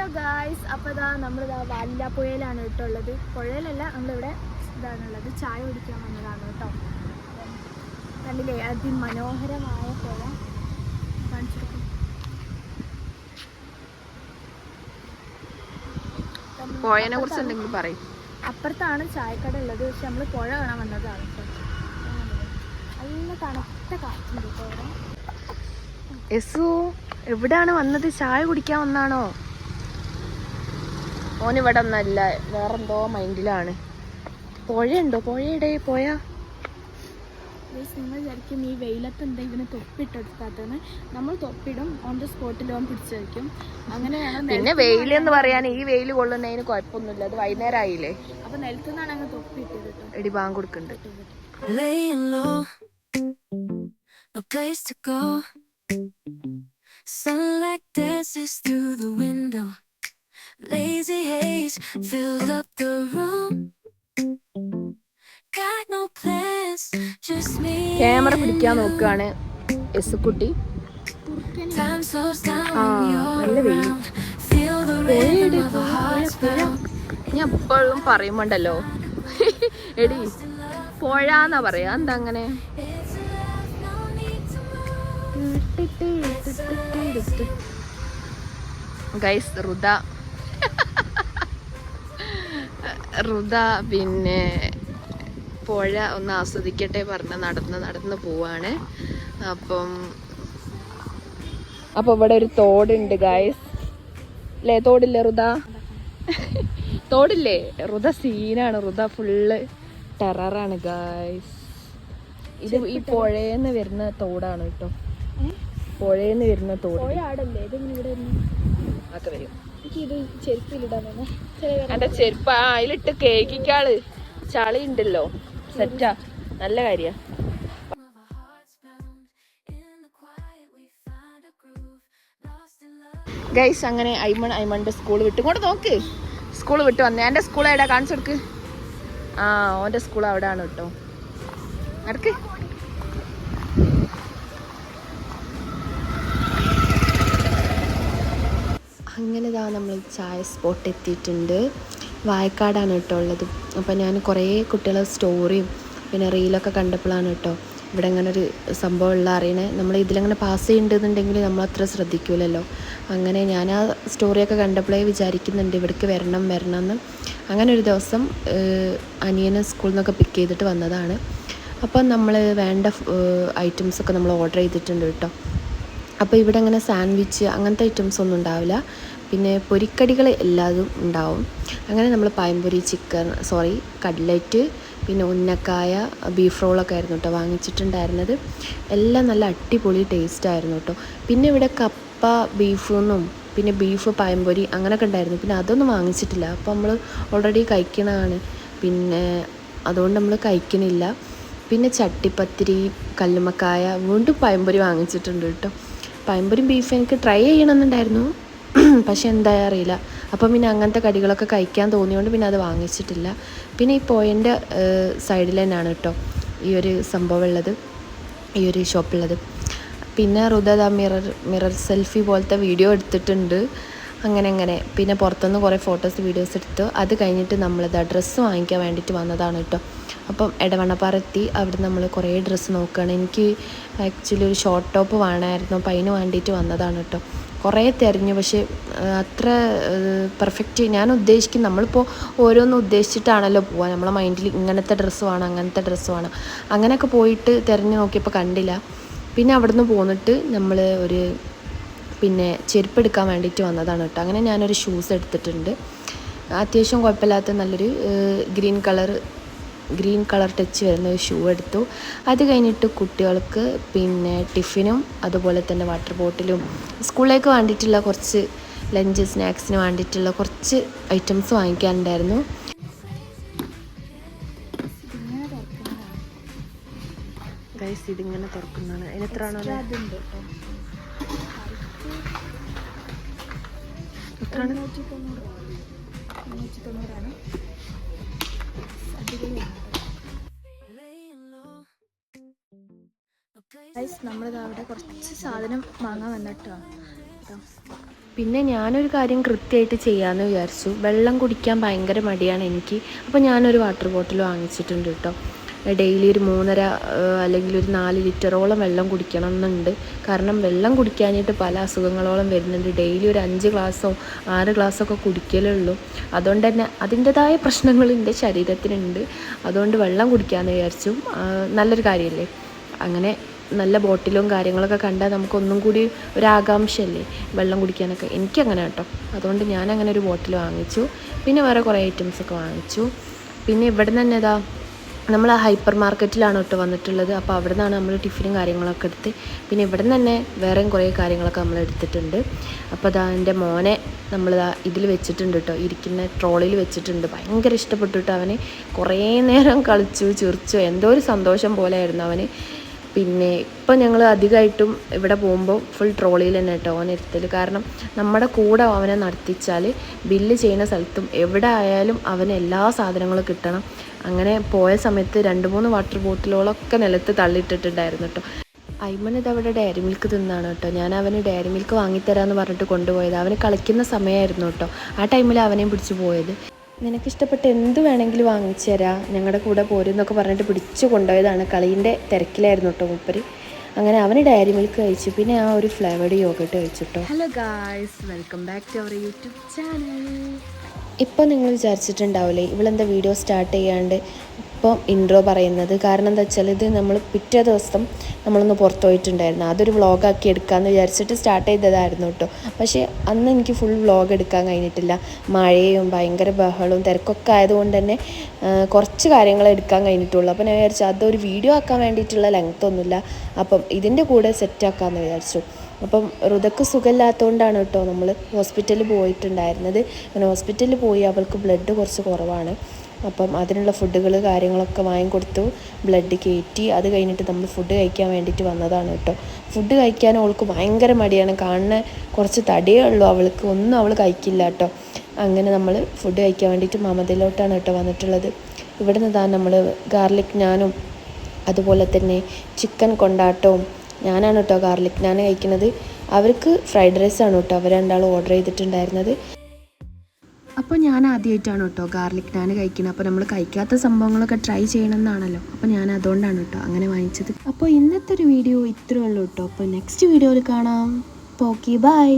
Hello guys, അപ്പോൾ ഇതാ നമ്മളിതാ വാലില്ലാപ്പുഴയിലാണ് കേട്ടുള്ളത്. പുഴയിലല്ല, നമ്മളിവിടെ ഇതാണുള്ളത്, ചായ കുടിക്കാൻ വന്നതാണ് കേട്ടോ. കണ്ടില്ലേ അതിമനോഹരമായ പുഴ കാണിച്ചെടുക്കും. പുഴനെ കുറിച്ച് എന്തെങ്കിലും പറയും. അപ്പുറത്താണ് ചായക്കട ഉള്ളത്, പക്ഷെ നമ്മൾ പുഴ കാണാൻ വന്നതാണ് കേട്ടോ. നല്ല തണുത്ത കാറ്റുണ്ട് കേട്ടോ അവിടെ. യെസു എവിടാണ് വന്നത്? ചായ കുടിക്കാൻ വന്നാണോ? ഓനിവിടെ ഒന്നല്ല, വേറെന്തോ മൈൻഡിലാണ്. പുഴയുണ്ടോ? പുഴയുടെ പോയ നിങ്ങൾ വിചാരിക്കും ഈ വെയിലത്ത് എന്താ ഇവനെ തൊപ്പിട്ടെടുക്കാത്തതെന്ന്. നമ്മൾ തൊപ്പിടും, ഓൺ ദ സ്പോട്ടിൽ ഓൻ പിടിച്ചു വയ്ക്കും. അങ്ങനെയാണ്. പിന്നെ വെയിലെന്ന് പറയാൻ ഈ വെയിൽ കൊള്ളുന്നതിന് കുഴപ്പമൊന്നുമില്ല, അത് വൈകുന്നേരം ആയില്ലേ. അപ്പൊ നിലത്തുനിന്നാണ് അങ്ങ് തൊപ്പിട്ടത് കേട്ടോ. എടി ബാങ്ക് കൊടുക്കുന്നുണ്ട്. Sunlight dances through the window. Lazy haze fills up the room. Got no plans, just me. Camera പിടിക്കാൻ നോക്കുകയാണ് യെസുക്കുട്ടി. Time slows down when you're നല്ല വെയിൽ. around. Feel the rhythm of a heart's pound. ഞാൻ എപ്പോഴും പറയുമ്പോണ്ടല്ലോ എടി പുഴന്നാ പറയാ, എന്താ അങ്ങനെ? ഗൈസ് റുദ പിന്നെ പുഴ ഒന്ന് ആസ്വദിക്കട്ടെ പറഞ്ഞ് നടന്ന് പോവാണ്. അപ്പൊ ഇവിടെ ഒരു തോടുണ്ട് ഗൈസ്. അല്ലേ, തോടില്ലേ റുദ? തോടില്ലേ? റുദ സീനാണ്. Rudha full ടെററാണ് guys. ഇത് ഈ പുഴയെന്ന് വരുന്ന തോടാണ് കേട്ടോ. പുഴയെന്ന് വരുന്ന തോട് ഒക്കെ വരും. എന്റെ ചെരുപ്പ് അതിലിട്ട് കേക്കിക്കാള് ചളി ഉണ്ടല്ലോ, സെറ്റാ, നല്ല കാര്യ. ഗൈസ് അങ്ങനെ ഐമണിന്റെ സ്കൂൾ വിട്ട് ഇങ്ങോട്ട് നോക്ക്. സ്കൂൾ വിട്ട് വന്നേ. എന്റെ സ്കൂൾ എവിടെയാ? കാണിച്ചു കൊടുക്ക്. ഓന്റെ സ്കൂൾ അവിടെ ആണ് കേട്ടോ. നടക്ക്. അങ്ങനെ ഇതാ നമ്മൾ ചായ സ്പോട്ട് എത്തിയിട്ടുണ്ട്. വായക്കാടാണ് കേട്ടോ ഉള്ളത്. അപ്പോൾ ഞാൻ കുറേ കുട്ടികളെ സ്റ്റോറിയും പിന്നെ റീലൊക്കെ കണ്ടപ്പോഴാണ് കേട്ടോ ഇവിടെ അങ്ങനെ ഒരു സംഭവം ഉള്ള അറിയണേ. നമ്മൾ ഇതിലങ്ങനെ പാസ് ചെയ്യുന്നുണ്ടെങ്കിൽ നമ്മളത്ര ശ്രദ്ധിക്കൂലല്ലോ. അങ്ങനെ ഞാൻ ആ സ്റ്റോറിയൊക്കെ കണ്ടപ്പോഴേ വിചാരിക്കുന്നുണ്ട് ഇവിടേക്ക് വരണം എന്ന്. അങ്ങനെ ഒരു ദിവസം അനിയനെ സ്കൂളിൽ നിന്നൊക്കെ പിക്ക് ചെയ്തിട്ട് വന്നതാണ്. അപ്പം നമ്മൾ വേണ്ട ഐറ്റംസൊക്കെ നമ്മൾ ഓർഡർ ചെയ്തിട്ടുണ്ട് കേട്ടോ. അപ്പോൾ ഇവിടെ അങ്ങനെ സാൻഡ്വിച്ച് അങ്ങനത്തെ ഐറ്റംസ് ഒന്നും ഉണ്ടാവില്ല. പിന്നെ പൊരിക്കടികൾ എല്ലാതും ഉണ്ടാവും. അങ്ങനെ നമ്മൾ പഴംപൊരി, കട്ട്ലറ്റ്, പിന്നെ ഉന്നക്കായ, ബീഫ് റോളൊക്കെ ആയിരുന്നു കേട്ടോ വാങ്ങിച്ചിട്ടുണ്ടായിരുന്നത്. എല്ലാം നല്ല അടിപൊളി ടേസ്റ്റ് ആയിരുന്നു കേട്ടോ. പിന്നെ ഇവിടെ കപ്പ ബീഫെന്നും പിന്നെ ബീഫ് പഴംപൊരി അങ്ങനെയൊക്കെ ഉണ്ടായിരുന്നു. പിന്നെ അതൊന്നും വാങ്ങിച്ചിട്ടില്ല. അപ്പോൾ നമ്മൾ ഓൾറെഡി കഴിക്കണതാണ്, പിന്നെ അതുകൊണ്ട് നമ്മൾ കഴിക്കണില്ല. പിന്നെ ചട്ടിപ്പത്തിരി, കല്ലുമ്മക്കായ, വീണ്ടും പഴംപൊരി വാങ്ങിച്ചിട്ടുണ്ട് കേട്ടോ. പഴംപൊരിയും ബീഫ് എനിക്ക് ട്രൈ ചെയ്യണമെന്നുണ്ടായിരുന്നു, പക്ഷെ എന്താ അറിയില്ല. അപ്പം പിന്നെ അങ്ങനത്തെ കടികളൊക്കെ കഴിക്കാൻ തോന്നിയോണ്ട് പിന്നെ അത് വാങ്ങിച്ചിട്ടില്ല. പിന്നെ ഈ പോയിൻ്റെ സൈഡിൽ തന്നെയാണ് കേട്ടോ ഈ ഒരു സംഭവം ഉള്ളത്, ഈ ഒരു ഷോപ്പുള്ളത്. പിന്നെ റുദ മിറർ സെൽഫി പോലത്തെ വീഡിയോ എടുത്തിട്ടുണ്ട്. അങ്ങനെ പിന്നെ പുറത്തുനിന്ന് കുറേ ഫോട്ടോസ് വീഡിയോസ് എടുത്തു. അത് കഴിഞ്ഞിട്ട് നമ്മളിത് ഡ്രസ്സ് വാങ്ങിക്കാൻ വേണ്ടിയിട്ട് വന്നതാണ് കേട്ടോ. അപ്പം എടവണ്ണപ്പാറ എത്തി. അവിടെ നമ്മൾ കുറേ ഡ്രസ്സ് നോക്കുകയാണ്. എനിക്ക് ആക്ച്വലി ഒരു ഷോർട്ട് ടോപ്പ് വേണമായിരുന്നു, അപ്പം അതിന് വേണ്ടിയിട്ട് വന്നതാണ് കേട്ടോ. കുറേ തിരഞ്ഞു, പക്ഷേ അത്ര പെർഫെക്റ്റ് ഞാൻ ഉദ്ദേശിക്കും. നമ്മളിപ്പോൾ ഓരോന്നും ഉദ്ദേശിച്ചിട്ടാണല്ലോ പോവുക. നമ്മളെ മൈൻഡിൽ ഇങ്ങനത്തെ ഡ്രസ്സ് വേണം, അങ്ങനത്തെ ഡ്രസ്സ് വേണം, അങ്ങനെയൊക്കെ പോയിട്ട് തിരഞ്ഞു നോക്കിയപ്പോൾ കണ്ടില്ല. പിന്നെ അവിടെ നിന്ന് പോന്നിട്ട് നമ്മൾ പിന്നെ ചെരുപ്പ് എടുക്കാൻ വേണ്ടിയിട്ട് വന്നതാണ് കേട്ടോ. അങ്ങനെ ഞാനൊരു ഷൂസ് എടുത്തിട്ടുണ്ട്. അത്യാവശ്യം കുഴപ്പമില്ലാത്ത നല്ലൊരു ഗ്രീൻ കളർ ടച്ച് വരുന്ന ഒരു ഷൂ എടുത്തു. അത് കഴിഞ്ഞിട്ട് കുട്ടികൾക്ക് പിന്നെ ടിഫിനും അതുപോലെ തന്നെ വാട്ടർ ബോട്ടിലും സ്കൂളിലേക്ക് വേണ്ടിയിട്ടുള്ള കുറച്ച് ലഞ്ച് സ്നാക്സിന് വേണ്ടിയിട്ടുള്ള കുറച്ച് ഐറ്റംസ് വാങ്ങിക്കാനുണ്ടായിരുന്നു. ഗൈസ് ഇതിങ്ങനെ തുറക്കുന്നതാണ്. അതിനെത്രയാണോ? എത്രയാണ്? 390 നമ്മളിത് അവിടെ കുറച്ച് സാധനം വാങ്ങാൻ വന്നിട്ടോ. പിന്നെ ഞാനൊരു കാര്യം കൃത്യമായിട്ട് ചെയ്യാമെന്ന് വിചാരിച്ചു. വെള്ളം കുടിക്കാൻ ഭയങ്കര മടിയാണ് എനിക്ക്. അപ്പോൾ ഞാനൊരു വാട്ടർ ബോട്ടിൽ വാങ്ങിച്ചിട്ടുണ്ട് കേട്ടോ. ഡെയിലി ഒരു 3.5 അല്ലെങ്കിൽ ഒരു 4 ലിറ്ററോളം വെള്ളം കുടിക്കണം എന്നുണ്ട്. കാരണം വെള്ളം കുടിക്കാനായിട്ട് പല അസുഖങ്ങളോളം വരുന്നുണ്ട്. ഡെയിലി ഒരു 5 ഗ്ലാസ്സോ 6 ഗ്ലാസ്സൊക്കെ കുടിക്കലുള്ളൂ. അതുകൊണ്ട് തന്നെ അതിൻ്റെതായ പ്രശ്നങ്ങൾ എൻ്റെ ശരീരത്തിനുണ്ട്. അതുകൊണ്ട് വെള്ളം കുടിക്കാമെന്ന് വിചാരിച്ചു. നല്ലൊരു കാര്യമല്ലേ. അങ്ങനെ നല്ല ബോട്ടിലും കാര്യങ്ങളൊക്കെ കണ്ടാൽ നമുക്കൊന്നും കൂടി ഒരു ആകാംക്ഷയല്ലേ വെള്ളം കുടിക്കാനൊക്കെ. എനിക്കങ്ങനെ കേട്ടോ. അതുകൊണ്ട് ഞാനങ്ങനെ ഒരു ബോട്ടിൽ വാങ്ങിച്ചു. പിന്നെ വേറെ കുറേ ഐറ്റംസൊക്കെ വാങ്ങിച്ചു. പിന്നെ ഇവിടെ നിന്ന് തന്നെ ഇതാ നമ്മൾ ഹൈപ്പർ മാർക്കറ്റിലാണ് കേട്ടോ വന്നിട്ടുള്ളത്. അപ്പോൾ അവിടെ നിന്നാണ് നമ്മൾ ടിഫിനും കാര്യങ്ങളൊക്കെ എടുത്ത്. പിന്നെ ഇവിടെ നിന്ന് തന്നെ വേറെയും കുറേ കാര്യങ്ങളൊക്കെ നമ്മൾ എടുത്തിട്ടുണ്ട്. അപ്പോൾ അതാ എൻ്റെ മോനെ നമ്മളിതാ ഇതിൽ വെച്ചിട്ടുണ്ട് കേട്ടോ, ഇരിക്കുന്ന ട്രോളിയിൽ വെച്ചിട്ടുണ്ട്. ഭയങ്കര ഇഷ്ടപ്പെട്ടു കേട്ടോ. അവന് കുറേ നേരം കളിച്ചു ചിരിച്ചു, എന്തോ ഒരു സന്തോഷം പോലെ ആയിരുന്നു അവന്. പിന്നെ ഇപ്പം ഞങ്ങൾ അധികമായിട്ടും ഇവിടെ പോകുമ്പോൾ ഫുൾ ട്രോളിയിൽ തന്നെ കേട്ടോ അവനെ ഇരുത്തൽ. കാരണം നമ്മുടെ കൂടെ അവനെ നടത്തിച്ചാൽ ബില്ല് ചെയ്യുന്ന സ്ഥലത്തും എവിടെ ആയാലും അവന് എല്ലാ സാധനങ്ങളും കിട്ടണം. അങ്ങനെ പോയ സമയത്ത് 2-3 വാട്ടർ ബോട്ടിലുകളൊക്കെ നിലത്ത് തള്ളിയിട്ടിട്ടുണ്ടായിരുന്നു കേട്ടോ. അയ്മൻ ഇതവിടെ ഡയറി മിൽക്ക് തിന്നാണ് കേട്ടോ. ഞാൻ അവന് ഡയറി മിൽക്ക് വാങ്ങിത്തരാമെന്ന് പറഞ്ഞിട്ട് കൊണ്ടുപോയത്. അവന് കളിക്കുന്ന സമയമായിരുന്നു കേട്ടോ. ആ ടൈമിൽ അവനെയും പിടിച്ചു പോയത്. നിനക്കിഷ്ടപ്പെട്ട എന്ത് വേണമെങ്കിലും വാങ്ങിച്ചു തരാം, ഞങ്ങളുടെ കൂടെ പോരുന്നൊക്കെ പറഞ്ഞിട്ട് പിടിച്ചു കൊണ്ടുപോയതാണ്. കളീൻ്റെ തിരക്കിലായിരുന്നു കേട്ടോ മൂപ്പര്. അങ്ങനെ അവന് ഡയറി മിൽക്ക് കഴിച്ചു. പിന്നെ ആ ഒരു ഫ്ലേവേർഡ് യോഗട്ട് കഴിച്ചു കേട്ടോ. Hello guys, welcome back to our YouTube channel. ഇപ്പോൾ നിങ്ങൾ വിചാരിച്ചിട്ടുണ്ടാവില്ലേ ഇവളെന്താ വീഡിയോ സ്റ്റാർട്ട് ചെയ്യാണ്ട് ഇപ്പോൾ ഇൻട്രോ പറയുന്നത്. കാരണം എന്താ വെച്ചാൽ ഇത് നമ്മൾ പിറ്റേ ദിവസം നമ്മളൊന്ന് പുറത്ത് പോയിട്ടുണ്ടായിരുന്നു. അതൊരു വ്ളോഗാക്കി എടുക്കാമെന്ന് വിചാരിച്ചിട്ട് സ്റ്റാർട്ട് ചെയ്തതായിരുന്നു കേട്ടോ. പക്ഷേ അന്ന് എനിക്ക് ഫുൾ വ്ളോഗ് എടുക്കാൻ കഴിഞ്ഞിട്ടില്ല. മഴയും ഭയങ്കര ബഹളവും തിരക്കൊക്കെ ആയതുകൊണ്ട് തന്നെ കുറച്ച് കാര്യങ്ങൾ എടുക്കാൻ കഴിഞ്ഞിട്ടുള്ളൂ. അപ്പോൾ ഞാൻ വിചാരിച്ചു അതൊരു വീഡിയോ ആക്കാൻ വേണ്ടിയിട്ടുള്ള ലെങ്ത് ഒന്നുമില്ല, അപ്പം ഇതിൻ്റെ കൂടെ സെറ്റാക്കാമെന്ന് വിചാരിച്ചു. അപ്പം ഋതക്ക് സുഖമില്ലാത്തതുകൊണ്ടാണ് കേട്ടോ നമ്മൾ ഹോസ്പിറ്റലിൽ പോയിട്ടുണ്ടായിരുന്നത്. അങ്ങനെ ഹോസ്പിറ്റലിൽ പോയി അവൾക്ക് ബ്ലഡ് കുറച്ച് കുറവാണ്. അപ്പം അതിനുള്ള ഫുഡുകൾ കാര്യങ്ങളൊക്കെ വാങ്ങിക്കൊടുത്തു, ബ്ലഡ് കയറ്റി. അത് കഴിഞ്ഞിട്ട് നമ്മൾ ഫുഡ് കഴിക്കാൻ വേണ്ടിയിട്ട് വന്നതാണ് കേട്ടോ. ഫുഡ് കഴിക്കാൻ അവൾക്ക് ഭയങ്കര മടിയാണ്. കാണുന്ന കുറച്ച് തടിയേ ഉള്ളൂ അവൾക്ക്, ഒന്നും അവൾ കഴിക്കില്ല കേട്ടോ. അങ്ങനെ നമ്മൾ ഫുഡ് കഴിക്കാൻ വേണ്ടിയിട്ട് മമതയിലോട്ടാണ് കേട്ടോ വന്നിട്ടുള്ളത്. ഇവിടെ നിന്ന് താൻ നമ്മൾ ഗാർലിക് നാനും അതുപോലെ തന്നെ ചിക്കൻ കൊണ്ടാട്ടവും, ഞാനാണ് കേട്ടോ ഗാർലിക് നാൻ കഴിക്കുന്നത്. അവർക്ക് ഫ്രൈഡ് റൈസാണ് കേട്ടോ അവർ രണ്ടാളും ഓർഡർ ചെയ്തിട്ടുണ്ടായിരുന്നത്. അപ്പോൾ ഞാൻ ആദ്യമായിട്ടാണ് കേട്ടോ ഗാർലിക് നാൻ കഴിക്കുന്നത്. അപ്പോൾ നമ്മൾ കഴിക്കാത്ത സംഭവങ്ങളൊക്കെ ട്രൈ ചെയ്യണമെന്നാണല്ലോ. അപ്പോൾ ഞാൻ അതുകൊണ്ടാണ് കേട്ടോ അങ്ങനെ വാങ്ങിച്ചത്. അപ്പോൾ ഇന്നത്തെ ഒരു വീഡിയോ ഇത്രയേ ഉള്ളൂ കേട്ടോ. അപ്പോൾ നെക്സ്റ്റ് വീഡിയോയിൽ കാണാം. Okay, by.